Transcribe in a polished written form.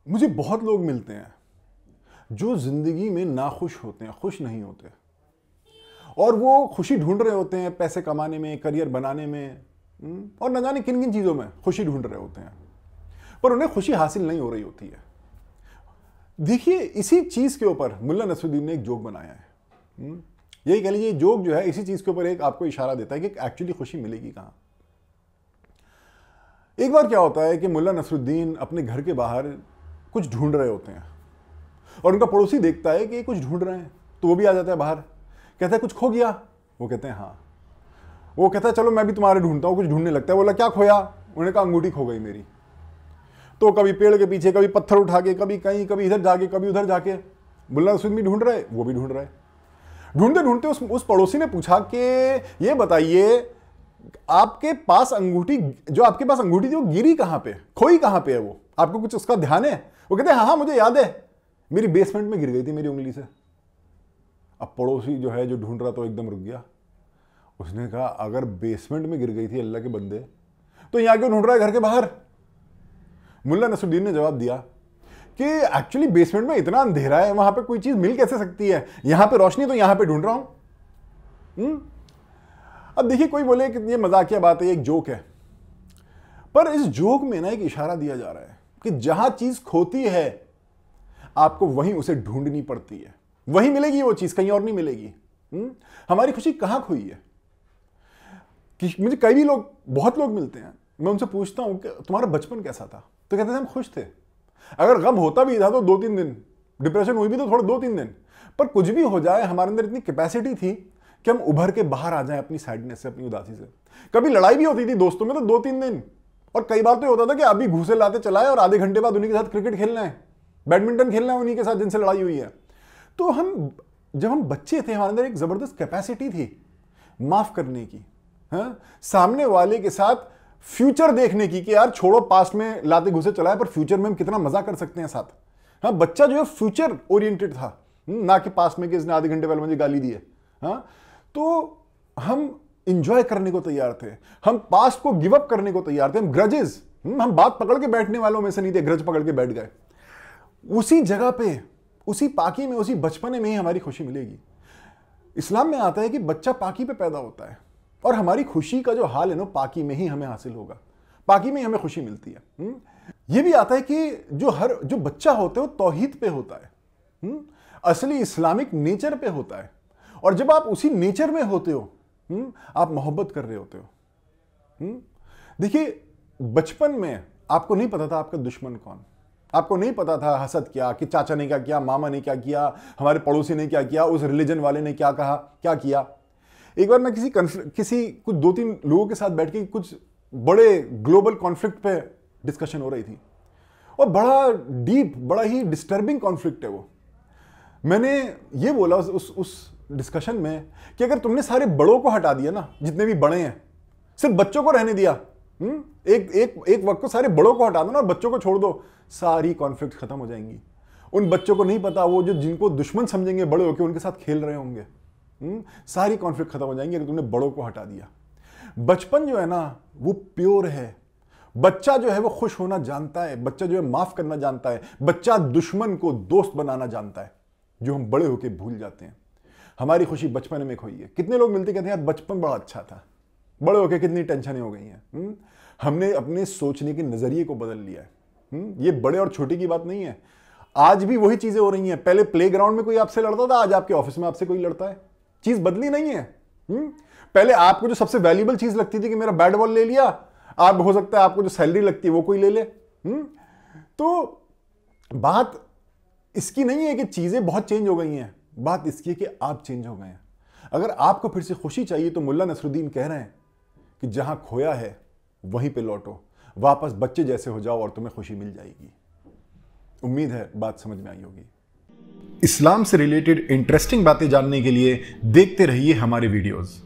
मुझे बहुत लोग मिलते हैं जो जिंदगी में नाखुश होते हैं, खुश नहीं होते, और वो खुशी ढूंढ रहे होते हैं पैसे कमाने में, करियर बनाने में, और न जाने किन किन चीज़ों में खुशी ढूंढ रहे होते हैं, पर उन्हें खुशी हासिल नहीं हो रही होती है। देखिए, इसी चीज़ के ऊपर मुल्ला नसरुद्दीन ने एक जोक बनाया है। यही कह लीजिए, जोक जो है इसी चीज़ के ऊपर एक आपको इशारा देता है कि एक्चुअली खुशी मिलेगी कहाँ। एक बार क्या होता है कि मुल्ला नसरुद्दीन अपने घर के बाहर कुछ ढूंढ रहे होते हैं और उनका पड़ोसी देखता है कि ये कुछ ढूंढ रहे हैं, तो वो भी आ जाता है बाहर, कहता है कुछ खो गया। वो कहते हैं हाँ। वो कहता है चलो मैं भी तुम्हारे ढूंढता हूँ, कुछ ढूंढने लगता है। बोला क्या खोया? उन्होंने कहा अंगूठी खो गई मेरी। तो कभी पेड़ के पीछे, कभी पत्थर उठा के, कभी कहीं, कभी इधर जाके, कभी उधर जाके मुल्ला नसरुद्दीन भी ढूंढ रहे, वो भी ढूंढ रहे। ढूंढते ढूंढते उस पड़ोसी ने पूछा कि ये बताइए, आपके पास अंगूठी, जो आपके पास अंगूठी थी वो गिरी कहाँ पे, खोई कहाँ पे है, वो आपको कुछ उसका ध्यान है? वो कहते हैं हाँ हाँ मुझे याद है, मेरी बेसमेंट में गिर गई थी मेरी उंगली से। अब पड़ोसी जो है, जो ढूंढ रहा, तो एकदम रुक गया। उसने कहा अगर बेसमेंट में गिर गई थी अल्लाह के बंदे, तो यहां क्यों ढूंढ रहा है घर के बाहर? मुल्ला नसरुद्दीन ने जवाब दिया कि एक्चुअली बेसमेंट में इतना अंधेरा है, वहां पे कोई चीज मिल कैसे सकती है, यहां पे रोशनी, तो यहां पे ढूंढ रहा हूं। अब देखिए, कोई बोले कि ये मजाकिया बात है, एक जोक है, पर इस जोक में ना एक इशारा दिया जा रहा है कि जहां चीज खोती है आपको वहीं उसे ढूंढनी पड़ती है, वहीं मिलेगी वो चीज, कहीं और नहीं मिलेगी। हमारी खुशी कहां खोई है? कि मुझे कई लोग, बहुत लोग मिलते हैं, मैं उनसे पूछता हूं कि तुम्हारा बचपन कैसा था, तो कहते थे हम खुश थे। अगर गम होता भी था तो 2-3 दिन, डिप्रेशन हुई भी तो थोड़ा 2-3 दिन, पर कुछ भी हो जाए हमारे अंदर इतनी कैपेसिटी थी कि हम उभर के बाहर आ जाएं अपनी सैडनेस से, अपनी उदासी से। कभी लड़ाई भी होती थी दोस्तों में तो 2-3 दिन, और कई बार तो ये होता था कि अभी घूसे लाते चलाए और आधे घंटे बाद उन्हीं के साथ क्रिकेट खेलना है, बैडमिंटन खेलना है उन्हीं के साथ जिनसे लड़ाई हुई है। तो जब हम बच्चे थे, हमारे अंदर एक जबरदस्त कैपेसिटी थी माफ करने की, सामने वाले के साथ फ्यूचर देखने की, कि यार छोड़ो पास्ट में लाते घुसे चलाए, पर फ्यूचर में हम कितना मजा कर सकते हैं साथ। हाँ, बच्चा जो है फ्यूचर ओरिएंटेड था, ना कि पास्ट में कि इसने आधे घंटे पहले मुझे गाली दी है। हाँ, तो हम इंजॉय करने को तैयार थे, हम पास्ट को गिव अप करने को तैयार थे, हम ग्रजेस, हम बात पकड़ के बैठने वालों में से नहीं थे, ग्रज पकड़ के बैठ गए। उसी जगह पे, उसी पाकी में, उसी बचपने में ही हमारी खुशी मिलेगी। इस्लाम में आता है कि बच्चा पाकी पे पैदा होता है, और हमारी खुशी का जो हाल है ना, पाकी में ही हमें हासिल होगा, पाकी में ही हमें खुशी मिलती है। यह भी आता है कि जो बच्चा होता है वो तौहीद पे होता है, असली इस्लामिक नेचर पे होता है, और जब आप उसी नेचर में होते हो, आप मोहब्बत कर रहे होते हो। देखिए, बचपन में आपको नहीं पता था आपका दुश्मन कौन, आपको नहीं पता था हसद क्या, कि चाचा ने क्या किया, मामा ने क्या किया, हमारे पड़ोसी ने क्या किया, उस रिलीजन वाले ने क्या कहा, क्या किया। एक बार मैं कुछ 2-3 लोगों के साथ बैठ के कुछ बड़े ग्लोबल कॉन्फ्लिक्ट पे डिस्कशन हो रही थी, और बड़ा डीप, बड़ा ही डिस्टर्बिंग कॉन्फ्लिक्ट है वो। मैंने ये बोला उस डिस्कशन में कि अगर तुमने सारे बड़ों को हटा दिया ना, जितने भी बड़े हैं, सिर्फ बच्चों को रहने दिया, एक वक्त को सारे बड़ों को हटा दो ना और बच्चों को छोड़ दो, सारी कॉन्फ्लिक्ट खत्म हो जाएंगी। उन बच्चों को नहीं पता, वो जो जिनको दुश्मन समझेंगे बड़े होकर, उनके साथ खेल रहे होंगे, सारी कॉन्फ्लिक्ट खत्म हो जाएंगी अगर तुमने बड़ों को हटा दिया। बचपन जो है ना वो प्योर है, बच्चा जो है वो खुश होना जानता है, बच्चा जो है माफ करना जानता है, बच्चा दुश्मन को दोस्त बनाना जानता है, जो हम बड़े होकर भूल जाते हैं। हमारी खुशी बचपन में खोई है। कितने लोग मिलते कहते हैं यार बचपन बड़ा अच्छा था, बड़े होकर कितनी टेंशनें हो गई हैं। हमने अपने सोचने के नजरिए को बदल लिया है। ये बड़े और छोटे की बात नहीं है, आज भी वही चीजें हो रही हैं। पहले प्लेग्राउंड में कोई आपसे लड़ता था, आज आपके ऑफिस में आपसे कोई लड़ता है, चीज बदली नहीं है। पहले आपको जो सबसे वैल्यूबल चीज लगती थी कि मेरा बैट बॉल ले लिया, आप हो सकता है आपको जो सैलरी लगती है वो कोई ले ले। तो बात इसकी नहीं है कि चीजें बहुत चेंज हो गई हैं, बात इसकी है कि आप चेंज हो गए हैं। अगर आपको फिर से खुशी चाहिए तो मुल्ला नसरुद्दीन कह रहे हैं कि जहां खोया है वहीं पे लौटो, वापस बच्चे जैसे हो जाओ और तुम्हें खुशी मिल जाएगी। उम्मीद है बात समझ में आई होगी। इस्लाम से रिलेटेड इंटरेस्टिंग बातें जानने के लिए देखते रहिए हमारे वीडियोस।